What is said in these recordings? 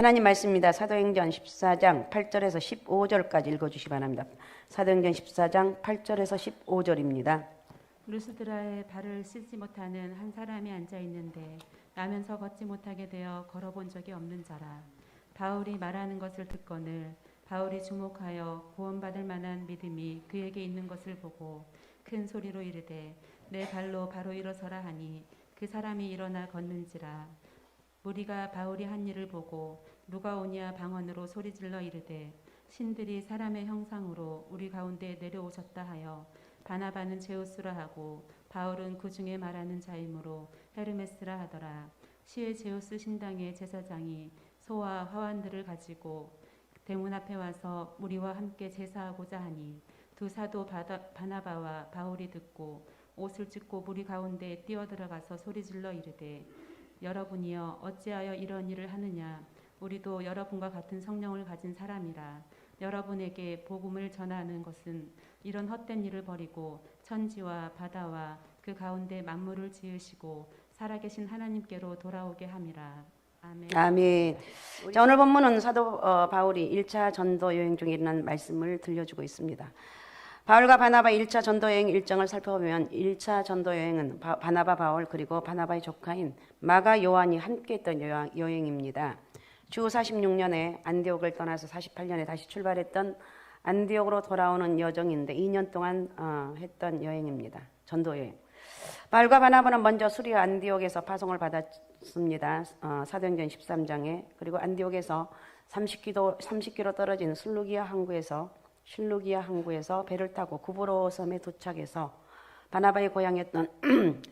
하나님 말씀입니다. 사도행전 14장 8절에서 15절까지 읽어주시기 바랍니다. 사도행전 14장 8절에서 15절입니다. 루스드라에 발을 씻지 못하는 한 사람이 앉아 있는데 나면서 걷지 못하게 되어 걸어본 적이 없는 자라. 바울이 말하는 것을 듣거늘 바울이 주목하여 구원받을 만한 믿음이 그에게 있는 것을 보고 큰 소리로 이르되 내 발로 바로 일어서라 하니 그 사람이 일어나 걷는지라. 무리가 바울이 한 일을 보고 누가 오냐 방언으로 소리질러 이르되 신들이 사람의 형상으로 우리 가운데 내려오셨다 하여 바나바는 제우스라 하고 바울은 그 중에 말하는 자이므로 헤르메스라 하더라. 시의 제우스 신당의 제사장이 소와 화환들을 가지고 대문 앞에 와서 우리와 함께 제사하고자 하니 두 사도 바나바와 바울이 듣고 옷을 찢고 무리 가운데 뛰어들어가서 소리질러 이르되 여러분이여 어찌하여 이런 일을 하느냐. 우리도 여러분과 같은 성령을 가진 사람이라. 여러분에게 복음을 전하는 것은 이런 헛된 일을 버리고 천지와 바다와 그 가운데 만물을 지으시고 살아계신 하나님께로 돌아오게 함이라. 아멘. 아멘. 자, 오늘 본문은 사도 바울이 1차 전도 여행 중에 일어난 말씀을 들려주고 있습니다. 바울과 바나바 1차 전도 여행 일정을 살펴보면 1차 전도 여행은 바나바 바울 그리고 바나바의 조카인 마가 요한이 함께 했던 여행입니다. 주 46년에 안디옥을 떠나서 48년에 다시 출발했던 안디옥으로 돌아오는 여정인데 2년 동안 했던 여행입니다. 전도 여행. 바울과 바나바는 먼저 수리아 안디옥에서 파송을 받았습니다. 사도행전 13장에. 그리고 안디옥에서 30km 떨어진 실루기아 항구에서 배를 타고 구브로 섬에 도착해서 바나바의 고향이었던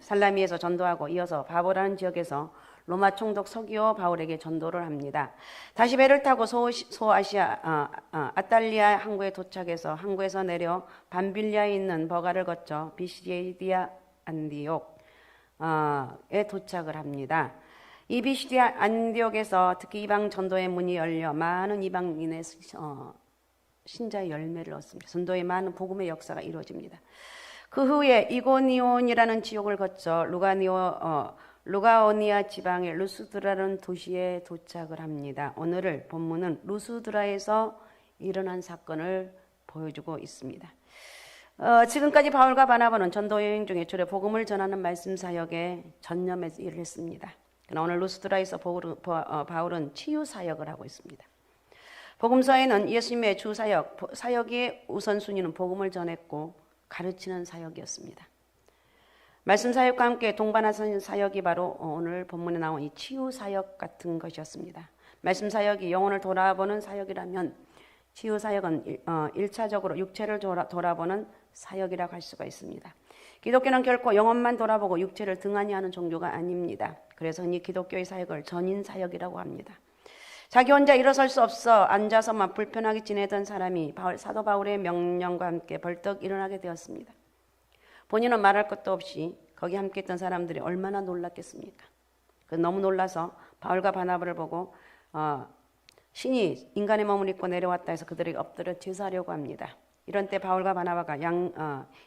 살라미에서 전도하고 이어서 바보라는 지역에서 로마 총독 서기오 바울에게 전도를 합니다. 다시 배를 타고 소아시아 아탈리아 항구에 도착해서 항구에서 내려 밤빌리아에 있는 버가를 거쳐 비시디아 안디옥에 도착을 합니다. 이 비시디아 안디옥에서 특히 이방 전도의 문이 열려 많은 이방인의 신자의 열매를 얻습니다. 전도의 많은 복음의 역사가 이루어집니다. 그 후에 이고니온이라는 지역을 거쳐 루가오니아 지방의 루스드라라는 도시에 도착을 합니다. 오늘 본문은 루스드라에서 일어난 사건을 보여주고 있습니다. 지금까지 바울과 바나바는 전도 여행 중에 주로 복음을 전하는 말씀 사역에 전념해서 일을 했습니다. 그러나 오늘 루스드라에서 바울은 치유 사역을 하고 있습니다. 복음서에는 예수님의 주 사역의 우선순위는 복음을 전했고 가르치는 사역이었습니다. 말씀 사역과 함께 동반하는 사역이 바로 오늘 본문에 나온 이 치유 사역 같은 것이었습니다. 말씀 사역이 영혼을 돌아보는 사역이라면 치유 사역은 1차적으로 육체를 돌아보는 사역이라고 할 수가 있습니다. 기독교는 결코 영혼만 돌아보고 육체를 등한히 하는 종교가 아닙니다. 그래서 이 기독교의 사역을 전인 사역이라고 합니다. 자기 혼자 일어설 수 없어 앉아서만 불편하게 지내던 사람이 사도 바울의 명령과 함께 벌떡 일어나게 되었습니다. 본인은 말할 것도 없이 거기 함께 있던 사람들이 얼마나 놀랐겠습니까? 너무 놀라서 바울과 바나바를 보고 신이 인간의 몸을 입고 내려왔다 해서 그들에게 엎드려 제사하려고 합니다. 이런 때 바울과 바나바가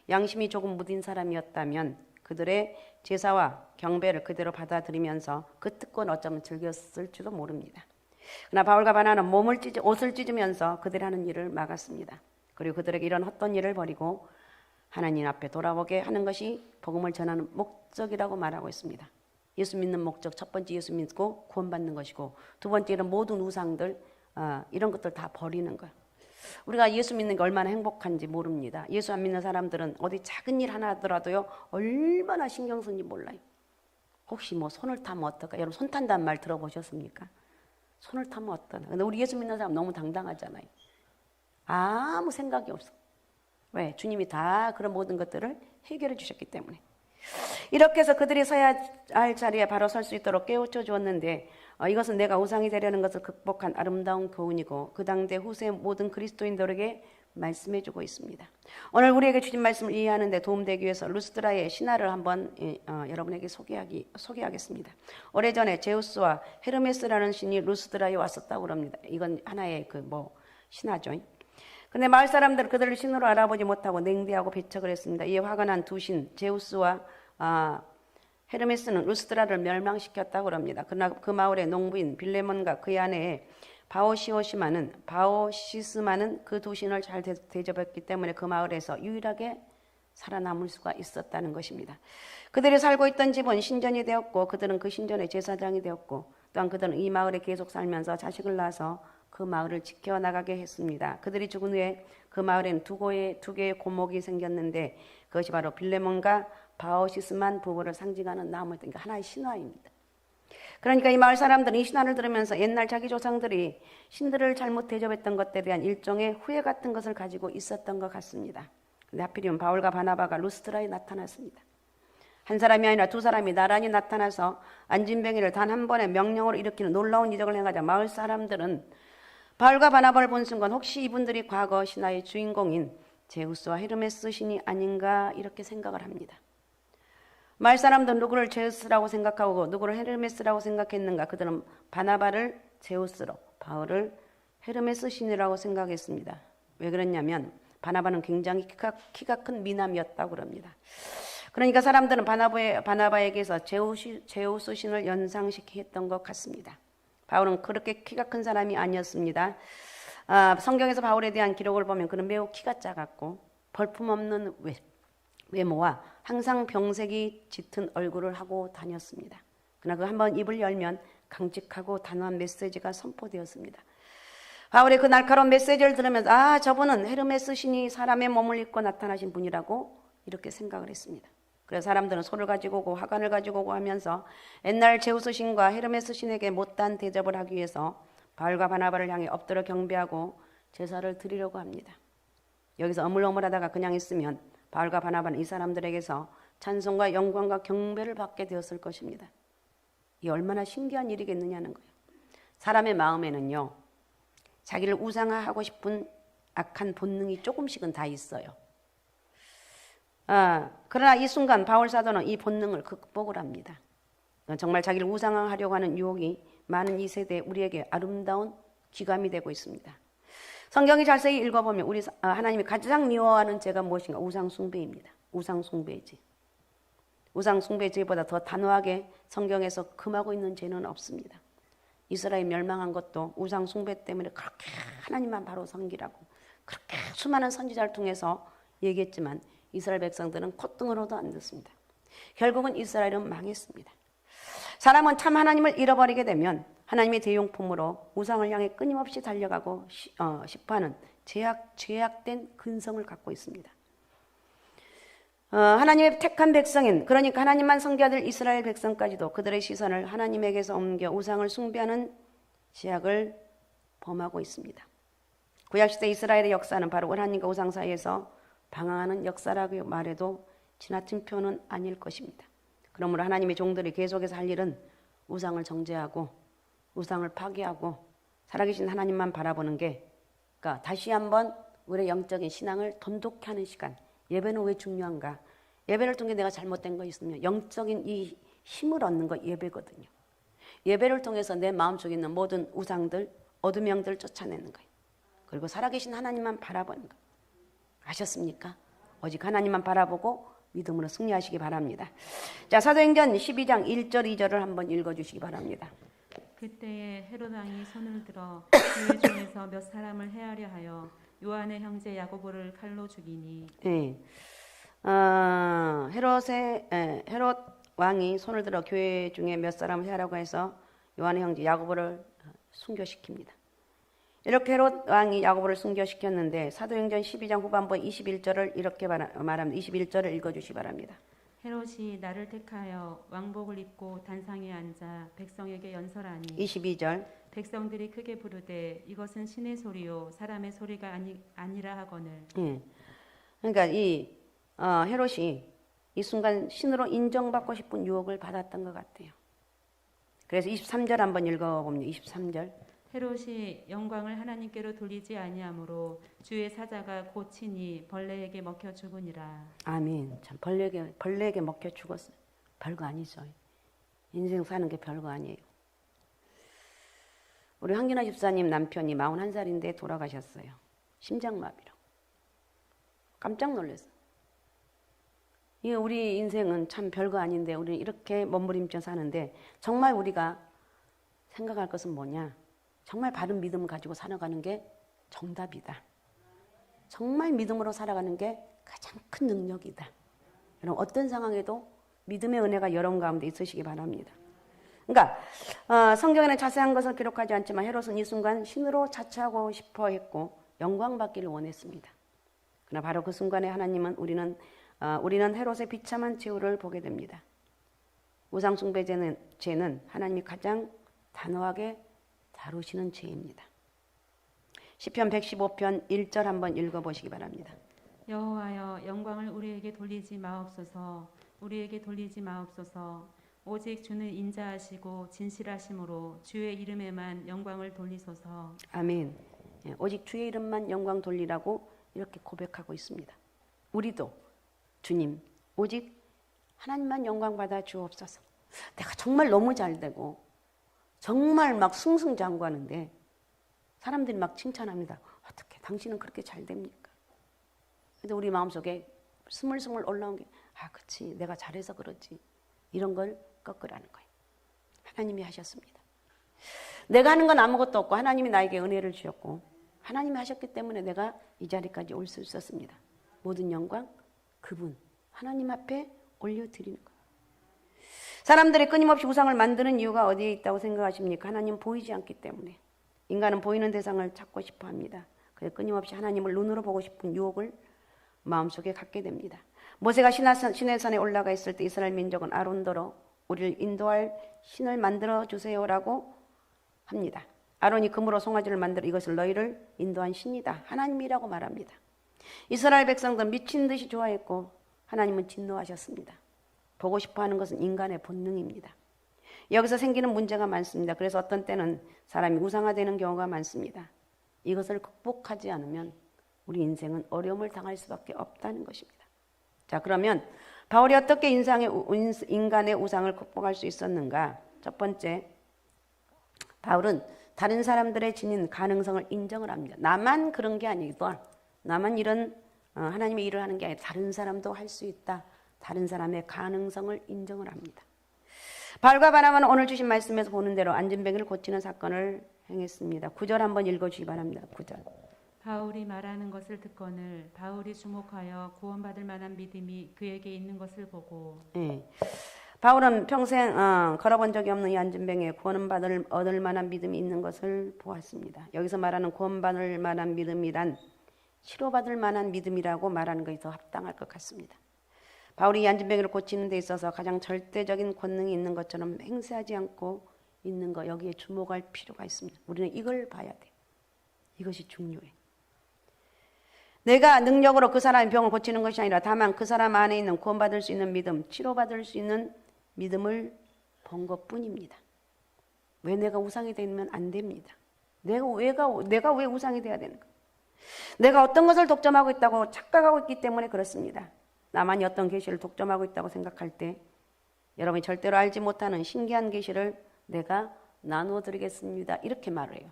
양심이 조금 무딘 사람이었다면 그들의 제사와 경배를 그대로 받아들이면서 그 특권 어쩌면 즐겼을지도 모릅니다. 그러나 바울과 바나바는 옷을 찢으면서 그들이 하는 일을 막았습니다. 그리고 그들에게 이런 헛된 일을 버리고 하나님 앞에 돌아오게 하는 것이 복음을 전하는 목적이라고 말하고 있습니다. 예수 믿는 목적, 첫 번째 예수 믿고 구원받는 것이고 두 번째는 모든 우상들 이런 것들 다 버리는 거예요. 우리가 예수 믿는 게 얼마나 행복한지 모릅니다. 예수 안 믿는 사람들은 어디 작은 일 하나 하더라도요 얼마나 신경 쓰는지 몰라요. 혹시 손을 타면 어떨까? 여러분 손 탄다는 말 들어보셨습니까? 손을 타면 어떠나? 근데 우리 예수 믿는 사람 너무 당당하잖아요. 아무 생각이 없어. 왜? 주님이 다 그런 모든 것들을 해결해 주셨기 때문에. 이렇게 해서 그들이 서야 할 자리에 바로 설 수 있도록 깨우쳐 주었는데 이것은 내가 우상이 되려는 것을 극복한 아름다운 교훈이고 그 당대 후세 모든 그리스도인들에게 말씀해 주고 있습니다. 오늘 우리에게 주신 말씀을 이해하는 데 도움되기 위해서 루스드라의 신화를 한번 여러분에게 소개하겠습니다. 오래전에 제우스와 헤르메스라는 신이 루스드라에 왔었다고 합니다. 이건 하나의 신화죠. 근데 마을 사람들은 그들을 신으로 알아보지 못하고 냉대하고 배척을 했습니다. 이에 화가 난 두 신, 제우스와 헤르메스는 루스드라를 멸망시켰다고 합니다. 그러나 그 마을의 농부인 빌레몬과 그의 아내 바오시스마는 그 두 신을 잘 대접했기 때문에 그 마을에서 유일하게 살아남을 수가 있었다는 것입니다. 그들이 살고 있던 집은 신전이 되었고 그들은 그 신전의 제사장이 되었고 또한 그들은 이 마을에 계속 살면서 자식을 낳아서 그 마을을 지켜나가게 했습니다. 그들이 죽은 후에 그 마을에는 두 개의 고목이 생겼는데 그것이 바로 빌레몬과 바오시스만 부부를 상징하는 나무였던 게 하나의 신화입니다. 그러니까 이 마을 사람들은 이 신화를 들으면서 옛날 자기 조상들이 신들을 잘못 대접했던 것에 대한 일종의 후회 같은 것을 가지고 있었던 것 같습니다. 근데 하필이면 바울과 바나바가 루스드라에 나타났습니다. 한 사람이 아니라 두 사람이 나란히 나타나서 안진뱅이를 단 한 번의 명령으로 일으키는 놀라운 이적을 행하자 마을 사람들은 바울과 바나바를 본 순간 혹시 이분들이 과거 신화의 주인공인 제우스와 헤르메스 신이 아닌가 이렇게 생각을 합니다. 마을 사람들은 누구를 제우스라고 생각하고 누구를 헤르메스라고 생각했는가? 그들은 바나바를 제우스로, 바울을 헤르메스 신이라고 생각했습니다. 왜 그랬냐면 바나바는 굉장히 키가 큰 미남이었다고 합니다. 그러니까 사람들은 바나바에게서 제우스 신을 연상시켰던 것 같습니다. 바울은 그렇게 키가 큰 사람이 아니었습니다. 성경에서 바울에 대한 기록을 보면 그는 매우 키가 작았고 볼품없는 외모와 항상 병색이 짙은 얼굴을 하고 다녔습니다. 그러나 그 한번 입을 열면 강직하고 단호한 메시지가 선포되었습니다. 바울의 그 날카로운 메시지를 들으면서 저분은 헤르메스 신이 사람의 몸을 입고 나타나신 분이라고 이렇게 생각을 했습니다. 그래서 사람들은 소를 가지고 오고 화관을 가지고 오고 하면서 옛날 제우스 신과 헤르메스 신에게 못다한 대접을 하기 위해서 바울과 바나바를 향해 엎드려 경배하고 제사를 드리려고 합니다. 여기서 어물어물하다가 그냥 있으면 바울과 바나바는 이 사람들에게서 찬송과 영광과 경배를 받게 되었을 것입니다. 이 얼마나 신기한 일이겠느냐는 거예요. 사람의 마음에는요, 자기를 우상화하고 싶은 악한 본능이 조금씩은 다 있어요. 그러나 이 순간 바울 사도는 이 본능을 극복을 합니다. 정말 자기를 우상화하려고 하는 유혹이 많은 이 세대에 우리에게 아름다운 귀감이 되고 있습니다. 성경이 자세히 읽어보면 하나님이 가장 미워하는 죄가 무엇인가? 우상숭배입니다. 우상숭배지. 우상숭배죄보다 더 단호하게 성경에서 금하고 있는 죄는 없습니다. 이스라엘 멸망한 것도 우상숭배 때문에 그렇게 하나님만 바로 섬기라고 그렇게 수많은 선지자를 통해서 얘기했지만 이스라엘 백성들은 콧등으로도 안 듣습니다. 결국은 이스라엘은 망했습니다. 사람은 참 하나님을 잃어버리게 되면 하나님의 대용품으로 우상을 향해 끊임없이 달려가고 싶어하는 죄악된 근성을 갖고 있습니다. 하나님의 택한 백성인, 그러니까 하나님만 섬겨야 될 이스라엘 백성까지도 그들의 시선을 하나님에게서 옮겨 우상을 숭배하는 죄악을 범하고 있습니다. 구약시대 이스라엘의 역사는 바로 하나님과 우상 사이에서 방황하는 역사라고 말해도 지나친 표현은 아닐 것입니다. 그러므로 하나님의 종들이 계속해서 할 일은 우상을 정죄하고 우상을 파괴하고 살아계신 하나님만 바라보는 게, 그러니까 다시 한번 우리의 영적인 신앙을 돈독히 하는 시간. 예배는 왜 중요한가? 예배를 통해 내가 잘못된 거 있으면 영적인 이 힘을 얻는 거 예배거든요. 예배를 통해서 내 마음속에 있는 모든 우상들, 어둠 영들을 쫓아내는 거예요. 그리고 살아계신 하나님만 바라보는 거예요. 아셨습니까? 오직 하나님만 바라보고 믿음으로 승리하시기 바랍니다. 자, 사도행전 12장 1절 2절을 한번 읽어주시기 바랍니다. 그때에 헤롯 왕이 손을 들어 교회 중에서 몇 사람을 해하려 하여 요한의 형제 야고보를 칼로 죽이니. 네. 헤롯 왕이 손을 들어 교회 중에 몇 사람을 해하라고 해서 요한의 형제 야고보를 순교시킵니다. 이렇게 헤롯 왕이 야고보를 순교시켰는데 사도행전 12장 후반부 21절을 이렇게 말합니다. 21절을 읽어주시기 바랍니다. 헤롯이 나를 택하여 왕복을 입고 단상에 앉아 백성에게 연설하니 22절 백성들이 크게 부르되 이것은 신의 소리요 사람의 소리가 아니라 하거늘. 그러니까 이 헤롯이 이 순간 신으로 인정받고 싶은 유혹을 받았던 것 같아요. 그래서 23절 한번 읽어봅니다. 23절 헤롯이 영광을 하나님께로 돌리지 아니하므로 주의 사자가 곧 친히 벌레에게 먹혀 죽으니라. 아멘. 참 벌레에게 먹혀 죽었어요. 별거 아니죠. 인생 사는 게 별거 아니에요. 우리 황균아 집사님 남편이 41살인데 돌아가셨어요. 심장마비로. 깜짝 놀랐어요. 이 우리 인생은 참 별거 아닌데 우리는 이렇게 몸부림쳐 사는데 정말 우리가 생각할 것은 뭐냐? 정말 바른 믿음을 가지고 살아가는 게 정답이다. 정말 믿음으로 살아가는 게 가장 큰 능력이다. 여러분 어떤 상황에도 믿음의 은혜가 여러분 가운데 있으시기 바랍니다. 그러니까 성경에는 자세한 것을 기록하지 않지만 헤롯은 이 순간 신으로 자처하고 싶어 했고 영광받기를 원했습니다. 그러나 바로 그 순간에 하나님은 우리는 헤롯의 비참한 최후를 보게 됩니다. 우상숭배죄는 하나님이 가장 단호하게 다루시는 죄입니다. 시편 115편 1절 한번 읽어보시기 바랍니다. 여호와여 영광을 우리에게 돌리지 마옵소서. 우리에게 돌리지 마옵소서. 오직 주는 인자하시고 진실하심으로 주의 이름에만 영광을 돌리소서. 아멘. 예, 오직 주의 이름만 영광 돌리라고 이렇게 고백하고 있습니다. 우리도 주님 오직 하나님만 영광 받아 주옵소서. 내가 정말 너무 잘 되고 정말 막 승승장구하는데 사람들이 막 칭찬합니다. 어떻게 당신은 그렇게 잘 됩니까? 근데 우리 마음속에 스물스물 올라온 게 그치 내가 잘해서 그렇지 이런 걸 꺾으라는 거예요. 하나님이 하셨습니다. 내가 하는 건 아무것도 없고 하나님이 나에게 은혜를 주셨고 하나님이 하셨기 때문에 내가 이 자리까지 올 수 있었습니다. 모든 영광 그분 하나님 앞에 올려드리는 거예요. 사람들이 끊임없이 우상을 만드는 이유가 어디에 있다고 생각하십니까? 하나님 보이지 않기 때문에. 인간은 보이는 대상을 찾고 싶어 합니다. 그래서 끊임없이 하나님을 눈으로 보고 싶은 유혹을 마음속에 갖게 됩니다. 모세가 시내산에 올라가 있을 때 이스라엘 민족은 아론더러 우리를 인도할 신을 만들어 주세요라고 합니다. 아론이 금으로 송아지를 만들어 이것을 너희를 인도한 신이다. 하나님이라고 말합니다. 이스라엘 백성들은 미친 듯이 좋아했고 하나님은 진노하셨습니다. 보고 싶어하는 것은 인간의 본능입니다. 여기서 생기는 문제가 많습니다. 그래서 어떤 때는 사람이 우상화되는 경우가 많습니다. 이것을 극복하지 않으면 우리 인생은 어려움을 당할 수밖에 없다는 것입니다. 자, 그러면 바울이 어떻게 인간의 우상을 극복할 수 있었는가? 첫 번째, 바울은 다른 사람들의 지닌 가능성을 인정을 합니다. 나만 그런 게 아니고 나만 이런 하나님의 일을 하는 게 아니라 다른 사람도 할 수 있다. 다른 사람의 가능성을 인정을 합니다. 바울과 바나바는 오늘 주신 말씀에서 보는 대로 안진뱅이를 고치는 사건을 행했습니다. 9절 한번 읽어주시기 바랍니다. 9절. 바울이 말하는 것을 듣거늘 바울이 주목하여 구원받을 만한 믿음이 그에게 있는 것을 보고. 네. 바울은 평생 걸어본 적이 없는 이 안진뱅이에 얻을 만한 믿음이 있는 것을 보았습니다. 여기서 말하는 구원받을 만한 믿음이란 치료받을 만한 믿음이라고 말하는 것이 더 합당할 것 같습니다. 바울이 이 안진뱅이를 고치는 데 있어서 가장 절대적인 권능이 있는 것처럼 행세하지 않고 있는 것, 여기에 주목할 필요가 있습니다. 우리는 이걸 봐야 돼. 이것이 중요해. 내가 능력으로 그 사람의 병을 고치는 것이 아니라 다만 그 사람 안에 있는 구원받을 수 있는 믿음, 치료받을 수 있는 믿음을 본 것뿐입니다. 왜 내가 우상이 되면 안 됩니다. 내가 왜 우상이 돼야 되는가? 내가 어떤 것을 독점하고 있다고 착각하고 있기 때문에 그렇습니다. 나만이 어떤 계시를 독점하고 있다고 생각할 때 여러분이 절대로 알지 못하는 신기한 계시를 내가 나누어 드리겠습니다. 이렇게 말을 해요.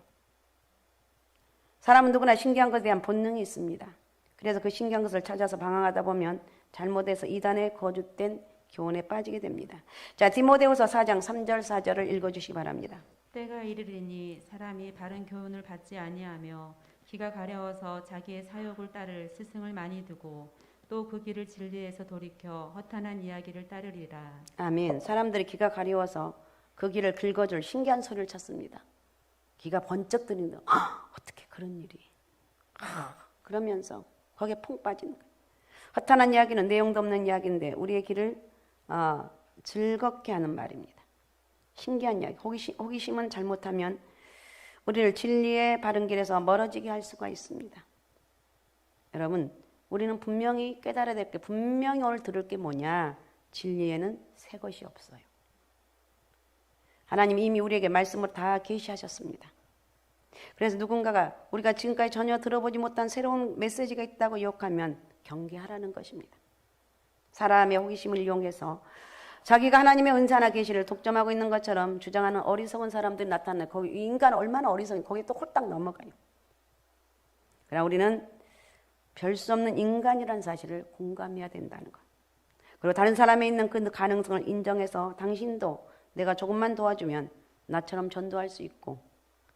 사람은 누구나 신기한 것에 대한 본능이 있습니다. 그래서 그 신기한 것을 찾아서 방황하다 보면 잘못해서 이단에 거짓된 교훈에 빠지게 됩니다. 자, 디모데후서 4장 3절 4절을 읽어주시기 바랍니다. 때가 이르리니 사람이 바른 교훈을 받지 아니하며 귀가 가려워서 자기의 사욕을 따를 스승을 많이 두고 또 그 길을 진리에서 돌이켜 허탄한 이야기를 따르리라. 아멘. 사람들이 귀가 가려워서 그 길을 긁어줄 신기한 소리를 찾습니다. 귀가 번쩍 뜨는데 어떻게 그런 일이 그러면서 거기에 퐁 빠지는 거예요. 허탄한 이야기는 내용도 없는 이야기인데 우리의 길을 즐겁게 하는 말입니다. 신기한 이야기. 호기심은 잘못하면 우리를 진리의 바른 길에서 멀어지게 할 수가 있습니다. 여러분, 우리는 분명히 깨달아야 될 게, 분명히 오늘 들을 게 뭐냐? 진리에는 새 것이 없어요. 하나님이 이미 우리에게 말씀을 다 계시하셨습니다. 그래서 누군가가 우리가 지금까지 전혀 들어보지 못한 새로운 메시지가 있다고 유혹하면 경계하라는 것입니다. 사람의 호기심을 이용해서 자기가 하나님의 은사나 계시를 독점하고 있는 것처럼 주장하는 어리석은 사람들이 나타나요. 거기 인간은 얼마나 어리석은, 거기에 또 홀딱 넘어가요. 그러나 우리는 별 수 없는 인간이라는 사실을 공감해야 된다는 것. 그리고 다른 사람에 있는 그 가능성을 인정해서 당신도 내가 조금만 도와주면 나처럼 전도할 수 있고,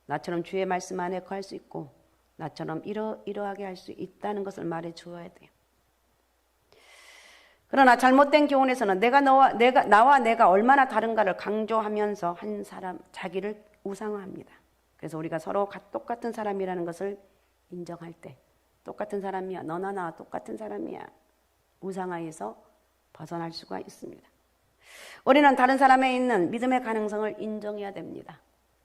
나처럼 주의 말씀 안에 거할 수 있고, 나처럼 이러하게 할 수 있다는 것을 말해 주어야 돼요. 그러나 잘못된 교훈에서는 나와 내가 얼마나 다른가를 강조하면서 한 사람, 자기를 우상화합니다. 그래서 우리가 서로 똑같은 사람이라는 것을 인정할 때, 똑같은 사람이야, 너나 나와 똑같은 사람이야, 우상화에서 벗어날 수가 있습니다. 우리는 다른 사람에 있는 믿음의 가능성을 인정해야 됩니다.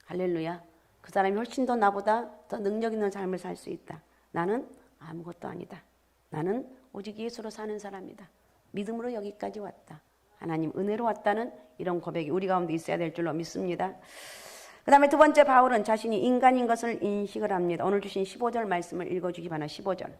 할렐루야. 그 사람이 훨씬 더 나보다 더 능력 있는 삶을 살 수 있다. 나는 아무것도 아니다. 나는 오직 예수로 사는 사람이다. 믿음으로 여기까지 왔다. 하나님 은혜로 왔다는 이런 고백이 우리 가운데 있어야 될 줄로 믿습니다. 그 다음에 두 번째, 바울은 자신이 인간인 것을 인식을 합니다. 오늘 주신 15절 말씀을 읽어주기 바랍니다. 15절.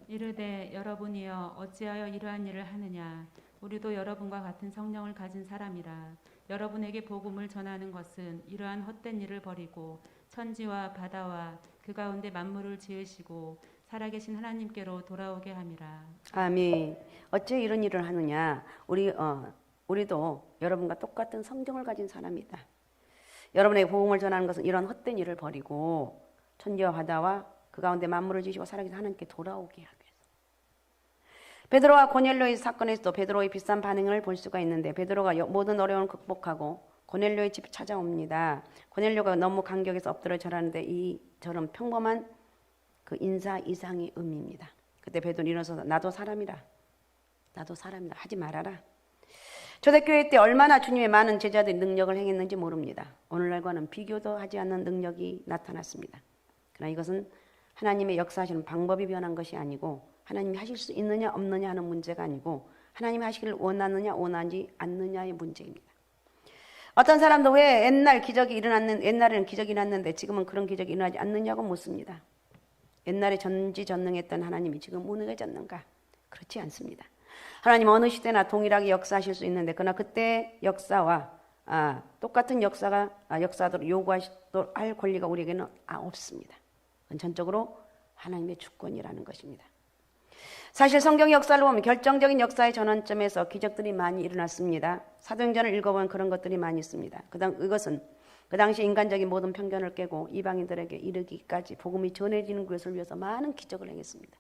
이르되 여러분이여 어찌하여 이러한 일을 하느냐. 우리도 여러분과 같은 성령을 가진 사람이라. 여러분에게 복음을 전하는 것은 이러한 헛된 일을 버리고 천지와 바다와 그 가운데 만물을 지으시고 살아계신 하나님께로 돌아오게 함이라. 아멘. 어째 이런 일을 하느냐. 우리도 여러분과 똑같은 성경을 가진 사람이다. 여러분에게 복음을 전하는 것은 이런 헛된 일을 버리고 천지와 바다와 그 가운데 만물을 지시고 살아계신 하나님께 돌아오게 하기 위해서. 베드로와 고넬료의 사건에서도 베드로의 비슷한 반응을 볼 수가 있는데, 베드로가 모든 어려움을 극복하고 고넬료의 집에 찾아옵니다. 고넬료가 너무 감격해서 엎드려 절하는데 이 절은 평범한 그 인사 이상의 의미입니다. 그때 베드로는 일어서서 나도 사람이라 하지 말아라. 초대교회 때 얼마나 주님의 많은 제자들이 능력을 행했는지 모릅니다. 오늘날과는 비교도 하지 않는 능력이 나타났습니다. 그러나 이것은 하나님의 역사하시는 방법이 변한 것이 아니고, 하나님이 하실 수 있느냐 없느냐 하는 문제가 아니고, 하나님이 하시기를 원하느냐 원하지 않느냐의 문제입니다. 어떤 사람도 왜 옛날에는 기적이 일어났는데 지금은 그런 기적이 일어나지 않느냐고 묻습니다. 옛날에 전지전능했던 하나님이 지금 무능해졌는가? 그렇지 않습니다. 하나님 어느 시대나 동일하게 역사하실 수 있는데, 그러나 그때 역사와 똑같은 역사도록 요구할 권리가 우리에게는 없습니다. 그건 전적으로 하나님의 주권이라는 것입니다. 사실 성경 역사를 보면 결정적인 역사의 전환점에서 기적들이 많이 일어났습니다. 사도행전을 읽어보면 그런 것들이 많이 있습니다. 이것은 그 당시 인간적인 모든 편견을 깨고 이방인들에게 이르기까지 복음이 전해지는 것을 위해서 많은 기적을 행했습니다.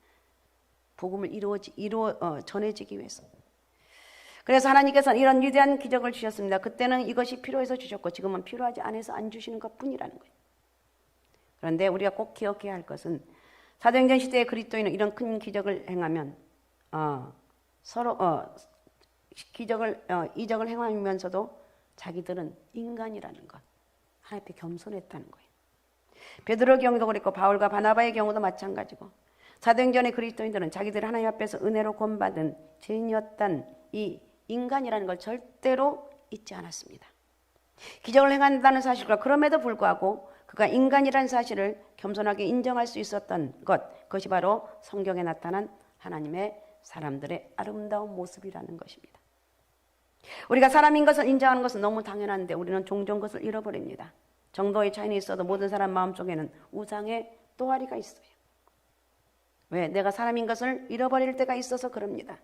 복음을 전해지기 위해서. 그래서 하나님께서는 이런 위대한 기적을 주셨습니다. 그때는 이것이 필요해서 주셨고 지금은 필요하지 않아서 안 주시는 것뿐이라는 거예요. 그런데 우리가 꼭 기억해야 할 것은, 사도행전 시대의 그리스도인은 이런 큰 기적을 행하면 이적을 행하면서도 자기들은 인간이라는 것, 하나님 앞에 겸손했다는 거예요. 베드로의 경우도 그랬고 바울과 바나바의 경우도 마찬가지고, 사도행전의 그리스도인들은 자기들 하나님 앞에서 은혜로 구원받은 죄인이었던 이 인간이라는 걸 절대로 잊지 않았습니다. 기적을 행한다는 사실과 그럼에도 불구하고 그가 인간이라는 사실을 겸손하게 인정할 수 있었던 그것이 바로 성경에 나타난 하나님의 사람들의 아름다운 모습이라는 것입니다. 우리가 사람인 것을 인정하는 것은 너무 당연한데 우리는 종종 그것을 잃어버립니다. 정도의 차이는 있어도 모든 사람 마음속에는 우상의 또아리가 있어요. 왜? 내가 사람인 것을 잃어버릴 때가 있어서 그럽니다.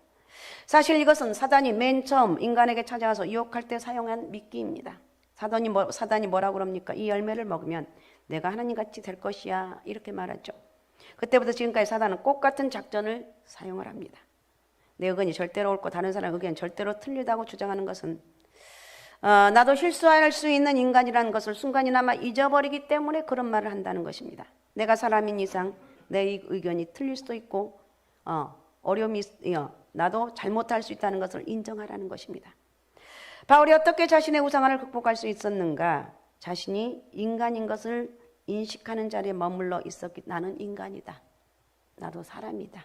사실 이것은 사단이 맨 처음 인간에게 찾아와서 유혹할 때 사용한 미끼입니다. 사단이 뭐라고 그럽니까? 이 열매를 먹으면 내가 하나님같이 될 것이야, 이렇게 말하죠. 그때부터 지금까지 사단은 똑같은 작전을 사용을 합니다. 내 의견이 절대로 옳고 다른 사람의 의견이 절대로 틀리다고 주장하는 것은 나도 실수할 수 있는 인간이라는 것을 순간이나마 잊어버리기 때문에 그런 말을 한다는 것입니다. 내가 사람인 이상 내 의견이 틀릴 수도 있고 어려움이 나도 잘못할 수 있다는 것을 인정하라는 것입니다. 바울이 어떻게 자신의 우상을 극복할 수 있었는가? 자신이 인간인 것을 인식하는 자리에 머물러 있었기. 나는 인간이다. 나도 사람이다.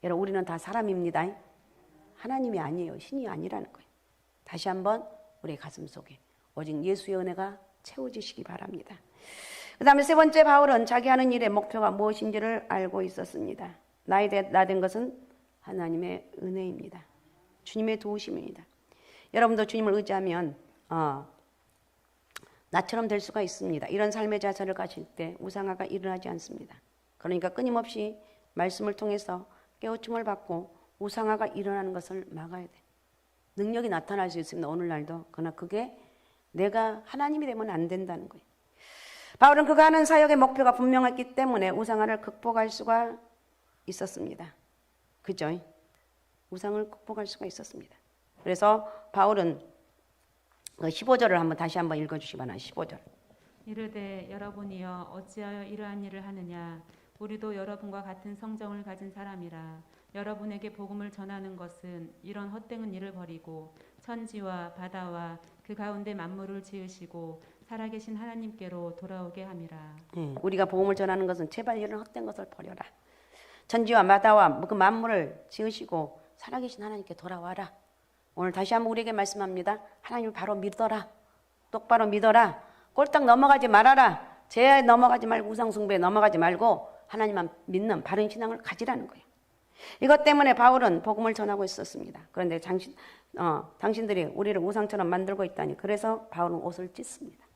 여러분, 우리는 다 사람입니다. 하나님이 아니에요. 신이 아니라는 거예요. 다시 한번 우리의 가슴 속에 오직 예수의 은혜가 채워지시기 바랍니다. 그 다음에 세 번째, 바울은 자기 하는 일의 목표가 무엇인지를 알고 있었습니다. 나된 것은 하나님의 은혜입니다. 주님의 도우심입니다. 여러분도 주님을 의지하면 나처럼 될 수가 있습니다. 이런 삶의 자세를 가질 때 우상화가 일어나지 않습니다. 그러니까 끊임없이 말씀을 통해서 깨우침을 받고 우상화가 일어나는 것을 막아야 돼. 능력이 나타날 수 있습니다. 오늘날도. 그러나 그게 내가 하나님이 되면 안 된다는 거예요. 바울은 그가 하는 사역의 목표가 분명했기 때문에 우상화를 극복할 수가 있었습니다. 그죠? 우상을 극복할 수가 있었습니다. 그래서 바울은 15절을 다시 한번 읽어주시기 바랍니다. 15절. 이르되 여러분이여 어찌하여 이러한 일을 하느냐 우리도 여러분과 같은 성정을 가진 사람이라 여러분에게 복음을 전하는 것은 이런 헛된 일을 버리고 천지와 바다와 그 가운데 만물을 지으시고 살아계신 하나님께로 돌아오게 함이라. 우리가 복음을 전하는 것은 제발 이런 헛된 것을 버려라. 천지와 바다와 그 만물을 지으시고 살아계신 하나님께 돌아와라. 오늘 다시 한번 우리에게 말씀합니다. 하나님을 바로 믿어라. 똑바로 믿어라. 꼴딱 넘어가지 말아라. 죄에 넘어가지 말고 우상 숭배에 넘어가지 말고 하나님만 믿는 바른 신앙을 가지라는 거예요. 이것 때문에 바울은 복음을 전하고 있었습니다. 그런데 당신들이 우리를 우상처럼 만들고 있다니 그래서 바울은 옷을 찢습니다.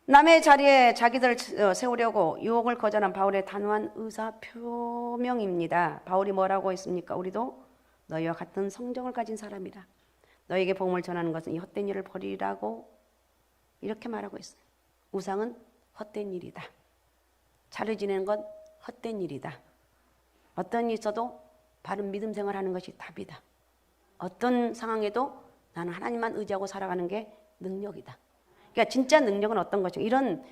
남의 자리에 자기들 세우려고 유혹을 거절한 바울의 단호한 의사 표명입니다. 바울이 뭐라고 했습니까? 우리도 너희와 같은 성정을 가진 사람이라. 너에게 복음을 전하는 것은 이 헛된 일을 버리라고 이렇게 말하고 있어요. 우상은 헛된 일이다. 차를 지내는 건 헛된 일이다. 어떤 일이 있어도 바른 믿음 생활하는 것이 답이다. 어떤 상황에도 나는 하나님만 의지하고 살아가는 게 능력이다. 그러니까 진짜 능력은 어떤 것이죠? 이런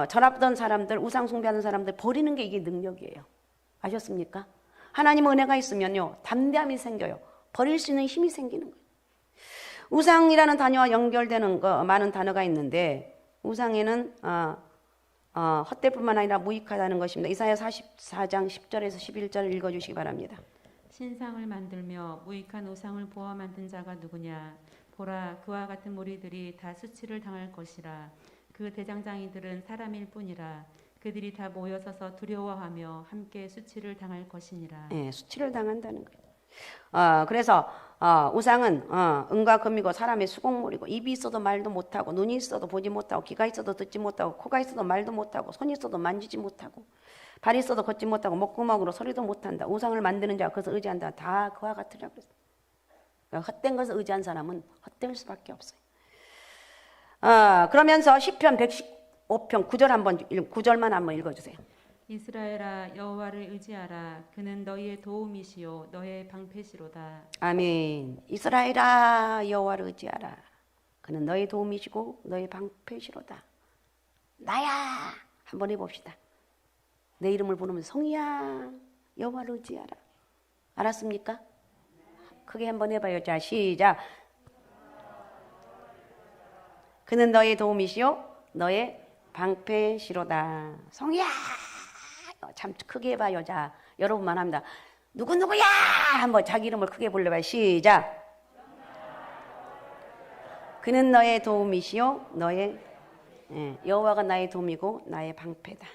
절합던 사람들, 우상 숭배하는 사람들 버리는 게 이게 능력이에요. 아셨습니까? 하나님 은혜가 있으면요 담대함이 생겨요. 버릴 수 있는 힘이 생기는 거예요. 우상이라는 단어와 연결되는 많은 단어가 있는데 우상에는 헛되뿐만 아니라 무익하다는 것입니다. 이사야 44장 10절에서 11절을 읽어주시기 바랍니다. 신상을 만들며 무익한 우상을 보아 만든 자가 누구냐? 보라, 그와 같은 무리들이 다 수치를 당할 것이라. 그 대장장이들은 사람일 뿐이라. 그들이 다 모여서서 두려워하며 함께 수치를 당할 것이니라. 네, 수치를 당한다는 거예요. 그래서 우상은 은과 금이고 사람의 수공물이고 입이 있어도 말도 못하고 눈이 있어도 보지 못하고 귀가 있어도 듣지 못하고 코가 있어도 말도 못하고 손이 있어도 만지지 못하고 발이 있어도 걷지 못하고 목구멍으로 소리도 못한다. 우상을 만드는 자가 그것을 의지한다. 다 그와 같으라고 그랬어요. 그러니까 헛된 것을 의지한 사람은 헛될 수밖에 없어요. 그러면서 시편 115편 9절만 한번 읽어주세요. 이스라엘아 여호와를 의지하라. 그는 너희의 도움이시요 너의 방패시로다. 아멘. 이스라엘아 여호와를 의지하라. 그는 너의 도움이시고 너의 방패시로다. 나야 한번 해봅시다. 내 이름을 부르면서 성이야 여호와를 의지하라. 알았습니까? 크게 한번 해봐요. 자 시작. 그는 너의 도움이시요 너의 방패시로다. 성이야 참 크게 해봐요. 자 여러분만 합니다. 누구누구야 한번 자기 이름을 크게 불러봐요. 시작. 그는 너의 도움이시요 너의 여호와가 나의 도움이고 나의 방패다.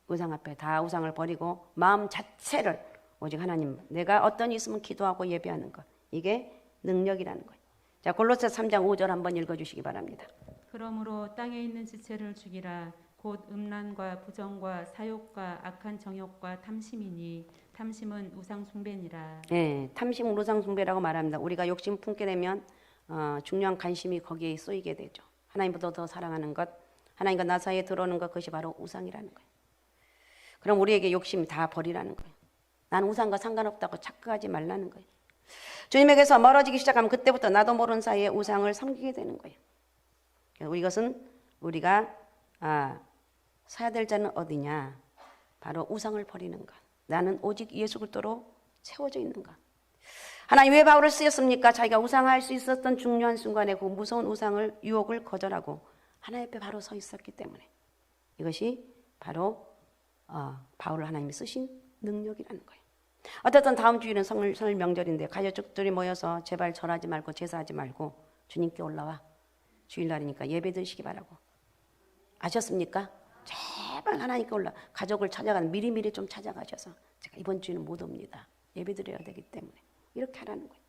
우상 앞에 다 우상을 버리고 마음 자체를 오직 하나님 내가 어떤 일 있으면 기도하고 예배하는 것 이게 능력이라는 거예요. 자 골로새 3장 5절 한번 읽어주시기 바랍니다. 그러므로 땅에 있는 지체를 죽이라. 곧 음란과 부정과 사욕과 악한 정욕과 탐심이니 탐심은 우상 숭배니라. 네, 탐심은 우상 숭배라고 말합니다. 우리가 욕심 품게 되면 중요한 관심이 거기에 쏘이게 되죠. 하나님보다 더 사랑하는 것, 하나님과 나 사이에 들어오는 것 그것이 바로 우상이라는 거예요. 그럼 우리에게 욕심 다 버리라는 거예요. 나는 우상과 상관없다고 착각하지 말라는 거예요. 주님에게서 멀어지기 시작하면 그때부터 나도 모르는 사이에 우상을 섬기게 되는 거예요. 이것은 우리가 사야 될 자는 어디냐? 바로 우상을 버리는 것. 나는 오직 예수 그리스도로 채워져 있는 것. 하나님 왜 바울을 쓰였습니까? 자기가 우상할 수 있었던 중요한 순간에 그 무서운 우상을 유혹을 거절하고 하나님 앞에 바로 서 있었기 때문에 이것이 바로 바울을 하나님이 쓰신 능력이라는 거예요. 어쨌든 다음 주일은 설 명절인데 가족들이 모여서 제발 절하지 말고 제사하지 말고 주님께 올라와. 주일날이니까 예배 드시기 바라고. 아셨습니까? 제발 하나님께 올라 가족을 찾아가는 미리미리 좀 찾아가셔서 제가 이번 주에는 못 옵니다. 예배 드려야 되기 때문에 이렇게 하라는 거예요.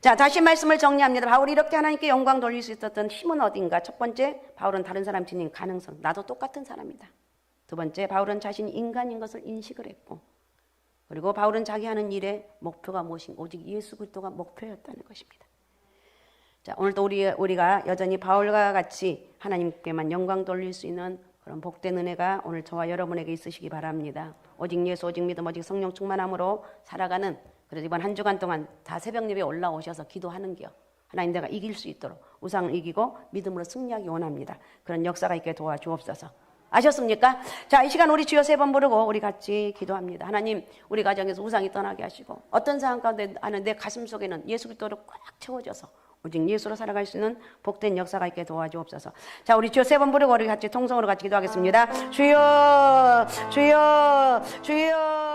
자 다시 말씀을 정리합니다. 바울이 이렇게 하나님께 영광 돌릴 수 있었던 힘은 어딘가? 첫 번째 바울은 다른 사람 지닌 가능성 나도 똑같은 사람이다. 두 번째 바울은 자신이 인간인 것을 인식을 했고 그리고 바울은 자기 하는 일의 목표가 무엇인가? 오직 예수 그리스도가 목표였다는 것입니다. 자, 오늘도 우리가 여전히 바울과 같이 하나님께만 영광 돌릴 수 있는 그런 복된 은혜가 오늘 저와 여러분에게 있으시기 바랍니다. 오직 예수, 오직 믿음, 오직 성령 충만함으로 살아가는, 그래서 이번 한 주간 동안 다 새벽 예배에 올라오셔서 기도하는겨. 하나님, 내가 이길 수 있도록 우상을 이기고 믿음으로 승리하기 원합니다. 그런 역사가 있게 도와주옵소서. 아셨습니까? 자, 이 시간 우리 주여 3번 부르고 우리 같이 기도합니다. 하나님, 우리 가정에서 우상이 떠나게 하시고 어떤 상황 가운데 하는 내 가슴 속에는 예수 그리스도로 꽉 채워져서 오직 예수로 살아갈 수 있는 복된 역사가 있게 도와주옵소서. 자, 우리 주여 3번 부르고 우리 같이 통성으로 같이 기도하겠습니다. 주여, 주여, 주여.